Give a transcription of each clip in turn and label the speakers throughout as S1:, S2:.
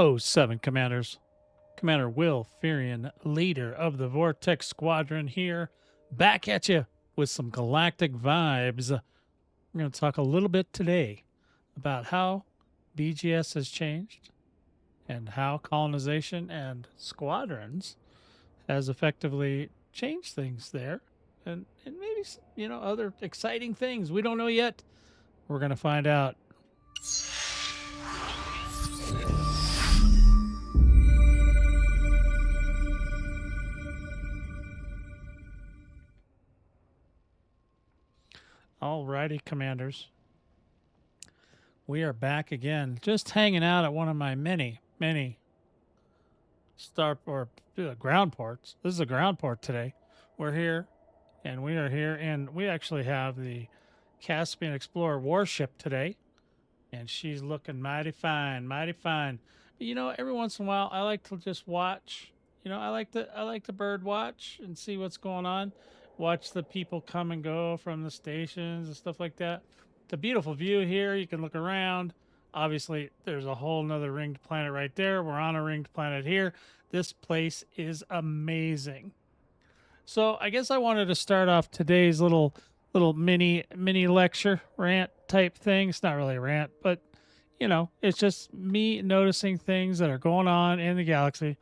S1: Oh, seven commanders. Commander Will Furion, leader of the Vortex Squadron here, back at you with some galactic vibes. We're going to talk a little bit today about how BGS has changed and how colonization and squadrons has effectively changed things there, and maybe other exciting things we don't know yet. We're going to find out. Alrighty, commanders. We are back again, just hanging out at one of my many ground ports. This is a ground port today. We're here, and we are here, and we actually have the Caspian Explorer warship today, and she's looking mighty fine, mighty fine. But, every once in a while, I like to just watch. I like to bird watch and see what's going on. Watch the people come and go from the stations and stuff like that. It's a beautiful view here. You can look around. Obviously, there's a whole nother ringed planet right there. We're on a ringed planet here. This place is amazing. So I guess I wanted to start off today's little mini lecture rant type thing. It's not really a rant, but it's just me noticing things that are going on in the galaxy.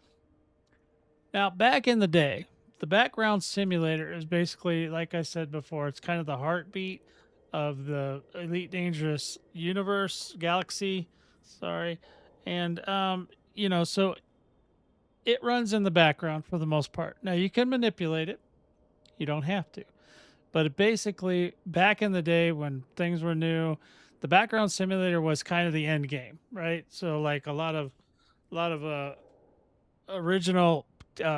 S1: Now, back in the day, the background simulator is basically, like I said before, it's kind of the heartbeat of the Elite Dangerous universe, galaxy, sorry. And, so it runs in the background for the most part. Now, you can manipulate it. You don't have to. But it basically, back in the day when things were new, the background simulator was kind of the end game, right? So, like a lot of original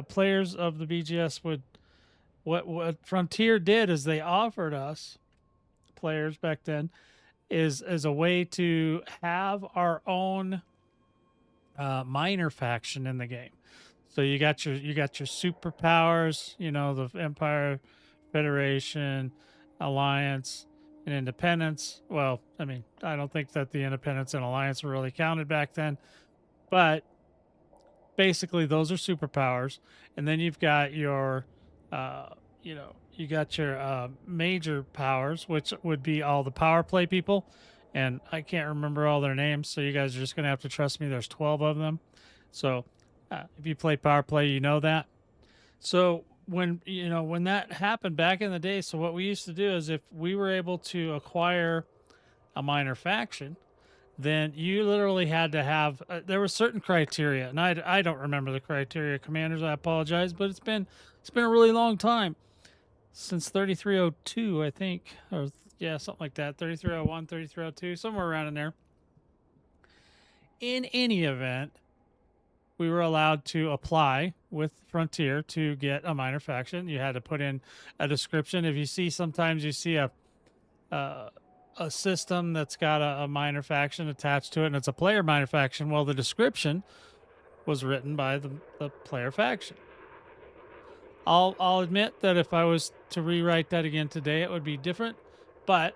S1: players of the BGS would, what Frontier did is they offered us players back then is a way to have our own minor faction in the game. So you got your superpowers, the Empire, Federation, Alliance, and Independence. Well, I mean, I don't think that the Independence and Alliance were really counted back then, but basically those are superpowers. And then you've got your you got your major powers, which would be all the power play people, and I can't remember all their names, so you guys are just gonna have to trust me. There's 12 of them. So if you play power play, you know that. So when that happened back in the day, so what we used to do is if we were able to acquire a minor faction, then you literally had to have there were certain criteria, and I don't remember the criteria, commanders. I apologize, but it's been a really long time since 3302, I think, or yeah, something like that. 3301, 3302, somewhere around in there. In any event, we were allowed to apply with Frontier to get a minor faction. You had to put in a description. If you see, sometimes you see a system that's got a minor faction attached to it, and it's a player minor faction. Well, the description was written by the player faction. I'll admit that if I was to rewrite that again today, it would be different. But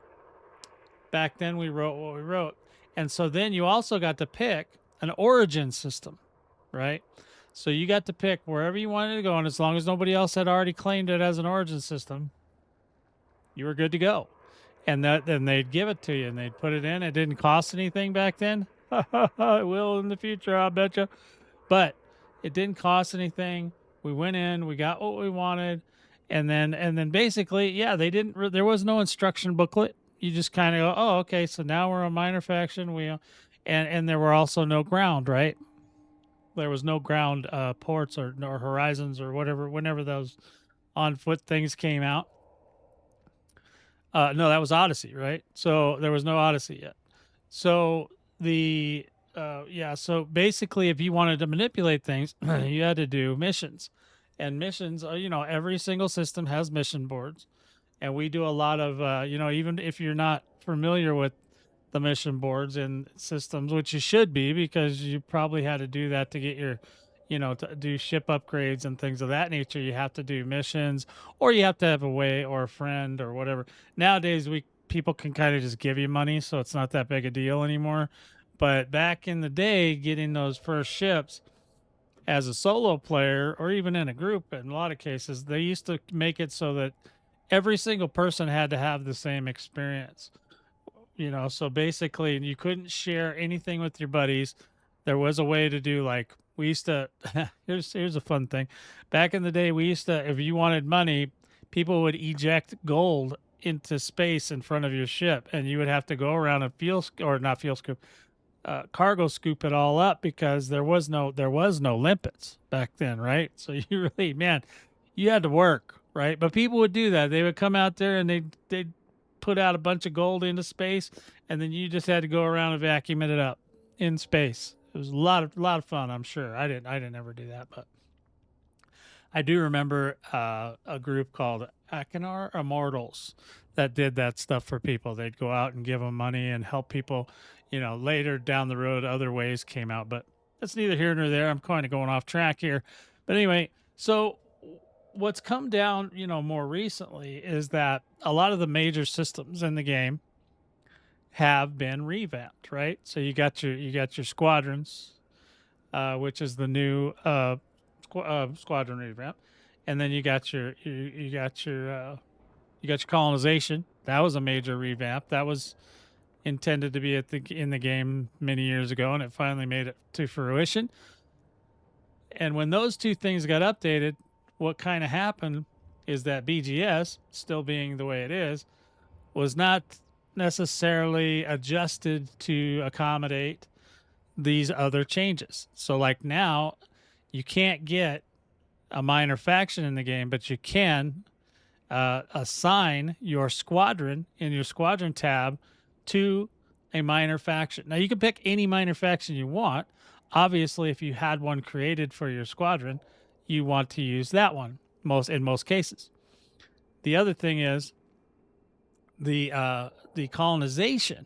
S1: back then we wrote what we wrote. And so then you also got to pick an origin system, right? So you got to pick wherever you wanted to go, and as long as nobody else had already claimed it as an origin system, you were good to go. And then they'd give it to you, and they'd put it in. It didn't cost anything back then. It will in the future, I bet you. But it didn't cost anything. We went in, we got what we wanted, and then basically, yeah, they didn't. There was no instruction booklet. You just kind of go, oh, okay, so now we're a minor faction. And there were also no ground, right? There was no ground ports or horizons or whatever. Whenever those on foot things came out. No, that was Odyssey, right? So there was no Odyssey yet. So so basically, if you wanted to manipulate things, you had to do missions. And missions, every single system has mission boards. And we do a lot of, even if you're not familiar with the mission boards and systems, which you should be, because you probably had to do that to get your, to do ship upgrades and things of that nature. You have to do missions, or you have to have a way or a friend or whatever. Nowadays, people can kind of just give you money, so it's not that big a deal anymore. But back in the day, getting those first ships as a solo player or even in a group, in a lot of cases, they used to make it so that every single person had to have the same experience. So basically you couldn't share anything with your buddies. There was a way to do, like, we used to here's a fun thing. Back in the day, we used to, if you wanted money, people would eject gold into space in front of your ship, and you would have to go around and or not fuel scoop, cargo scoop it all up, because there was no limpets back then, right? So you really, man, you had to work, right? But people would do that. They would come out there and they'd put out a bunch of gold into space, and then you just had to go around and vacuum it up in space. It was a lot of fun. I'm sure I didn't ever do that, but I do remember a group called Akinar Immortals that did that stuff for people. They'd go out and give them money and help people. Later down the road, other ways came out, but that's neither here nor there. I'm kind of going off track here. But anyway, so what's come down, more recently, is that a lot of the major systems in the game have been revamped, right? So you got your squadrons, which is the new squadron revamp, and then you got your colonization. That was a major revamp. That was intended to be in the game many years ago, and it finally made it to fruition. And when those two things got updated, what kind of happened is that BGS, still being the way it is, was not necessarily adjusted to accommodate these other changes. So, like, now, you can't get a minor faction in the game, but you can assign your squadron in your squadron tab to a minor faction. Now, you can pick any minor faction you want. Obviously, if you had one created for your squadron, you want to use that one in most cases. The other thing is the colonization.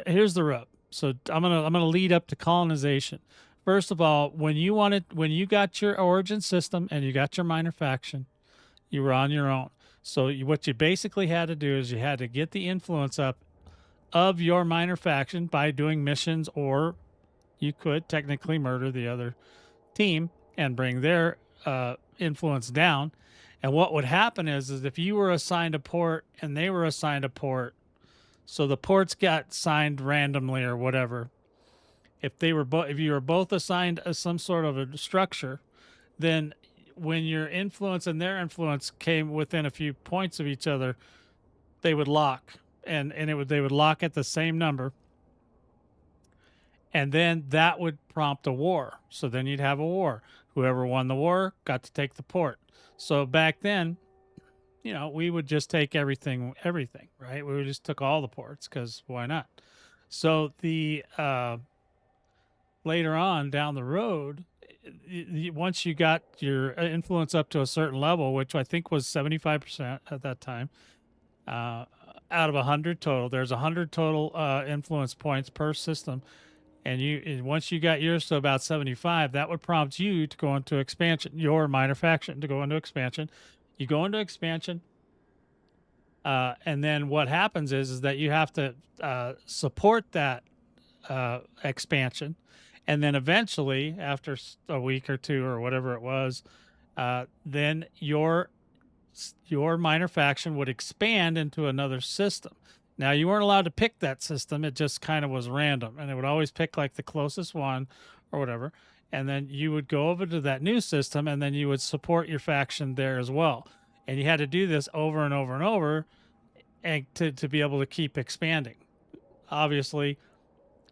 S1: Here's the rub. So I'm gonna lead up to colonization. First of all, when you got your origin system and you got your minor faction, you were on your own. So what you basically had to do is you had to get the influence up of your minor faction by doing missions, or you could technically murder the other team and bring their influence down. And what would happen is if you were assigned a port and they were assigned a port, so the ports got signed randomly or whatever. If you were both assigned some sort of a structure, then when your influence and their influence came within a few points of each other, they would lock, and they would lock at the same number, and then that would prompt a war. So then you'd have a war. Whoever won the war got to take the port. So back then, we would just take everything, right? We just took all the ports, because why not? So the later on down the road, once you got your influence up to a certain level, which I think was 75% at that time, out of 100 total, there's 100 total influence points per system. And once you got yours to about 75, that would prompt you to go into expansion, your minor faction to go into expansion. You go into expansion, and then what happens is that you have to support that expansion, and then eventually, after a week or two or whatever it was, then your minor faction would expand into another system. Now, you weren't allowed to pick that system. It just kind of was random, and it would always pick like the closest one or whatever. And then you would go over to that new system, and then you would support your faction there as well. And you had to do this over and over and over, and to be able to keep expanding. Obviously,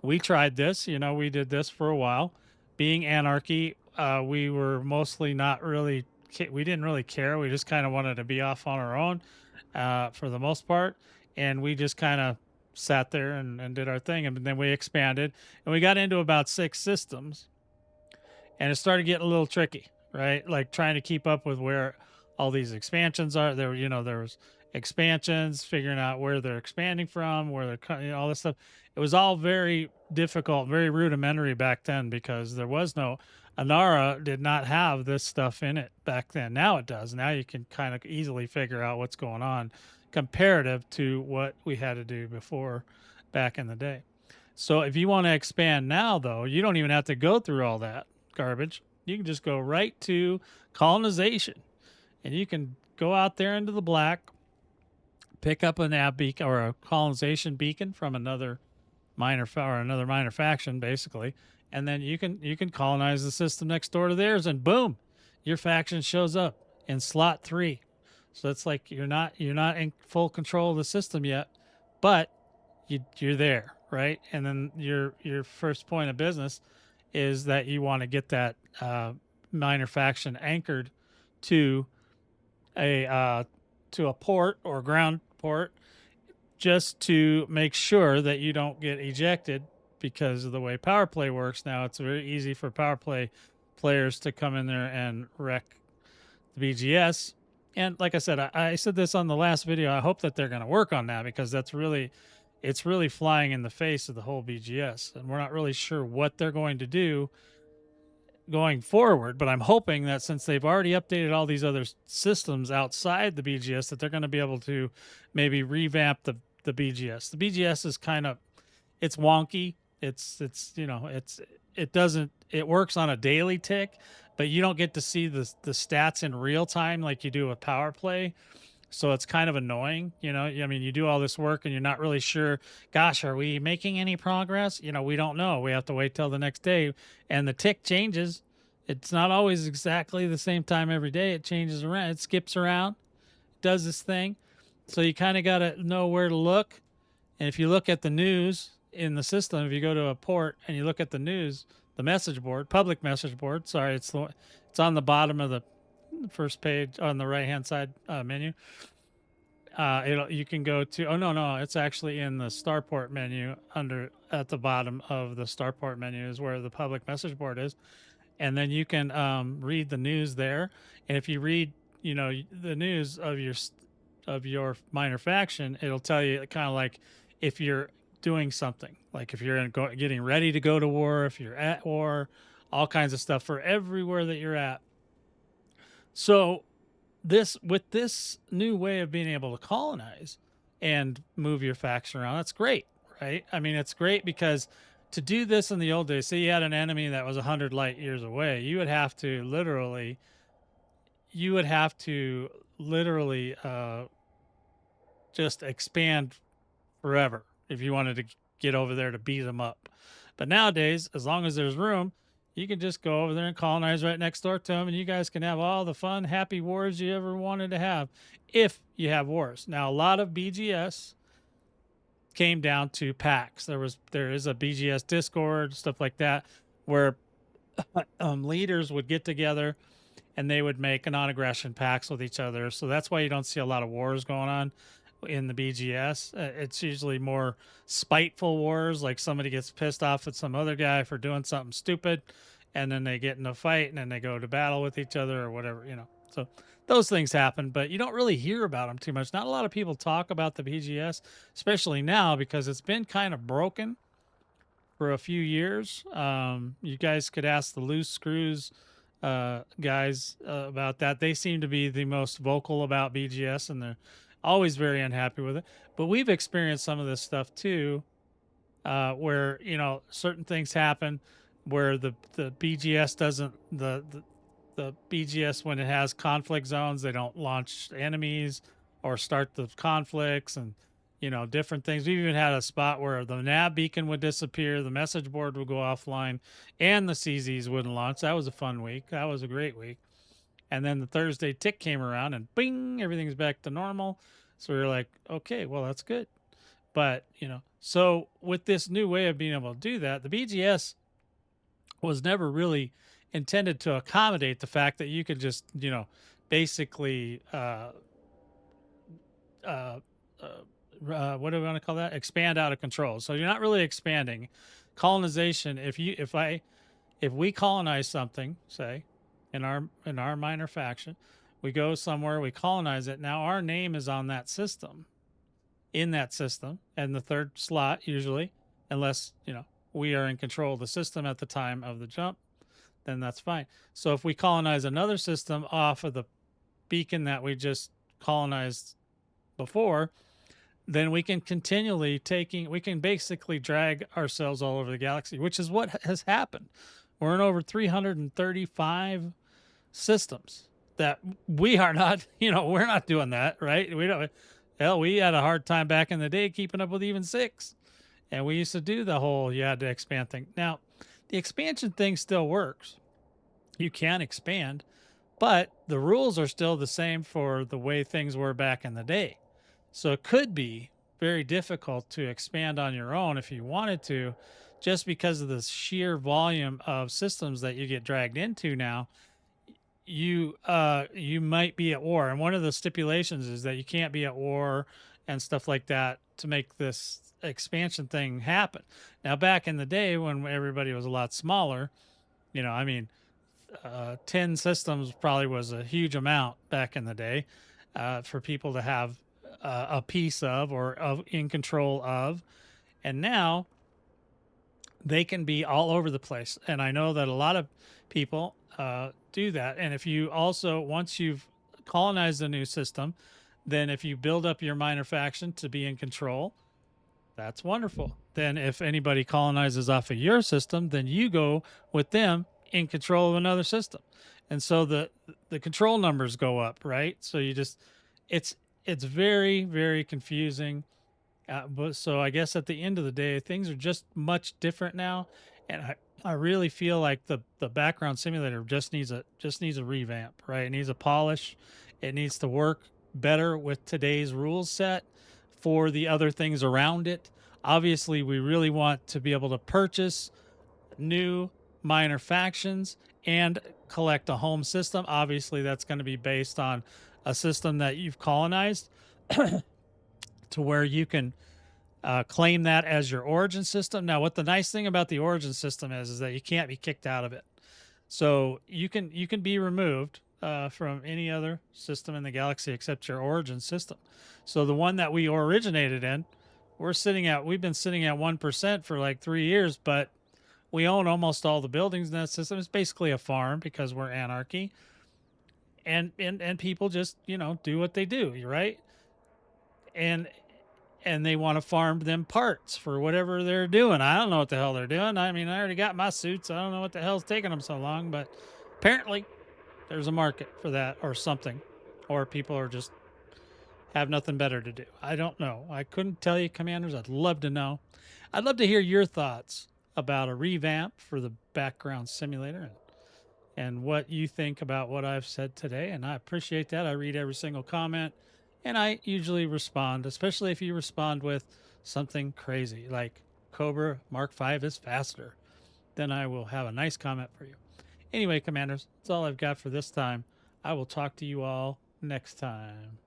S1: we tried this. We did this for a while. Being anarchy, we were mostly not really, we didn't really care. We just kind of wanted to be off on our own for the most part. And we just kind of sat there and did our thing. And then we expanded, and we got into about 6 systems, and it started getting a little tricky, right? Like trying to keep up with where all these expansions are. There was expansions, figuring out where they're expanding from, where they're, all this stuff. It was all very difficult, very rudimentary back then, because there was no, Anara did not have this stuff in it back then. Now it does. Now you can kind of easily figure out what's going on comparative to what we had to do before back in the day. So if you want to expand now, though, you don't even have to go through all that garbage. You can just go right to colonization, and you can go out there into the black, pick up a nav beacon or a colonization beacon from another minor faction, basically, and then you can colonize the system next door to theirs, and boom, your faction shows up in slot 3. So it's like you're not in full control of the system yet, but you're there, right? And then your first point of business is that you want to get that minor faction anchored to a port or ground port, just to make sure that you don't get ejected, because of the way power play works now. It's very easy for power play players to come in there and wreck the BGS. And like I said, I said this on the last video. I hope that they're going to work on that, because it's really flying in the face of the whole BGS, and we're not really sure what they're going to do going forward. But I'm hoping that since they've already updated all these other systems outside the BGS, that they're going to be able to maybe revamp the BGS. The BGS is kind of, it's wonky. It works on a daily tick, but you don't get to see the stats in real time like you do with power play. So it's kind of annoying, I mean, you do all this work and you're not really sure, gosh, are we making any progress? We don't know. We have to wait till the next day, and the tick changes. It's not always exactly the same time every day. It changes around, it skips around, does this thing. So you kind of got to know where to look. And if you look at the news in the system, if you go to a port and you look at the news, the message board, public message board, sorry, it's on the bottom of the first page on the right hand side menu. You can go to, oh no, it's actually in the starport menu, at the bottom of the starport menu is where the public message board is. And then you can read the news there. And if you read the news of your minor faction, it'll tell you kind of like if you're doing something, like if you're getting ready to go to war, if you're at war, all kinds of stuff for everywhere that you're at. So with this new way of being able to colonize and move your faction around, that's great, right? I mean, it's great because to do this in the old days, say you had an enemy that was 100 light years away, you would have to literally just expand forever if you wanted to get over there to beat them up. But nowadays, as long as there's room, you can just go over there and colonize right next door to them, and you guys can have all the fun, happy wars you ever wanted to have, if you have wars. Now, a lot of BGS came down to packs. There is a BGS Discord, stuff like that, where leaders would get together and they would make non-aggression pacts with each other. So that's why you don't see a lot of wars going on in the BGS. It's usually more spiteful wars, like somebody gets pissed off at some other guy for doing something stupid, and then they get in a fight, and then they go to battle with each other or whatever, So those things happen, but you don't really hear about them too much. Not a lot of people talk about the BGS, especially now, because it's been kind of broken for a few years. You guys could ask the Loose Screws guys about that. They seem to be the most vocal about BGS, and they're always very unhappy with it. But we've experienced some of this stuff too, where certain things happen where the BGS doesn't the BGS, when it has conflict zones, they don't launch enemies or start the conflicts, and different things. We've even had a spot where the nav beacon would disappear, the message board would go offline, and the CZs wouldn't launch. That was a fun week. That was a great week. And then the Thursday tick came around, and bing, everything's back to normal. So we were like, okay, well, that's good. But, so with this new way of being able to do that, the BGS was never really intended to accommodate the fact that you could just, basically, what do we want to call that? Expand out of control. So you're not really expanding. Colonization, if we colonize something, say, in our minor faction, we go somewhere, we colonize it. Now our name is on that system, in that system, and the third slot usually, unless we are in control of the system at the time of the jump, then that's fine. So if we colonize another system off of the beacon that we just colonized before, then we can continually we can basically drag ourselves all over the galaxy, which is what has happened. We're in over 335 systems that we are not, we're not doing that, right? We don't, hell, we had a hard time back in the day keeping up with even six. And we used to do the whole you had to expand thing. Now, the expansion thing still works. You can expand, but the rules are still the same for the way things were back in the day. So it could be very difficult to expand on your own if you wanted to, just because of the sheer volume of systems that you get dragged into now. You might be at war, and one of the stipulations is that you can't be at war and stuff like that to make this expansion thing happen. Now, back in the day when everybody was a lot smaller, I mean, 10 systems probably was a huge amount back in the day for people to have a piece of or in control of. And now they can be all over the place. And I know that a lot of people do that. And if you also, once you've colonized a new system, then if you build up your minor faction to be in control, that's wonderful. Then if anybody colonizes off of your system, then you go with them in control of another system. And so the control numbers go up, right? So you just it's very, very confusing. But so I guess at the end of the day, things are just much different now, and I really feel like the background simulator just needs a revamp, right? It needs a polish. It needs to work better with today's rules set for the other things around it. Obviously, we really want to be able to purchase new minor factions and collect a home system. Obviously, that's going to be based on a system that you've colonized to where you can claim that as your origin system. Now, what the nice thing about the origin system is that you can't be kicked out of it. So you can be removed from any other system in the galaxy except your origin system. So the one that we originated in, we've been sitting at 1% for like 3 years, but we own almost all the buildings in that system. It's basically a farm because we're anarchy. And people just, do what they do, right? And they want to farm them parts for whatever they're doing. I don't know what the hell they're doing. I mean, I already got my suits. I don't know what the hell's taking them so long, but apparently there's a market for that or something, or people are just have nothing better to do. I don't know. I couldn't tell you, commanders. I'd love to know. I'd love to hear your thoughts about a revamp for the background simulator and what you think about what I've said today. And I appreciate that. I read every single comment, and I usually respond, especially if you respond with something crazy like Cobra Mark V is faster. Then I will have a nice comment for you. Anyway, commanders, that's all I've got for this time. I will talk to you all next time.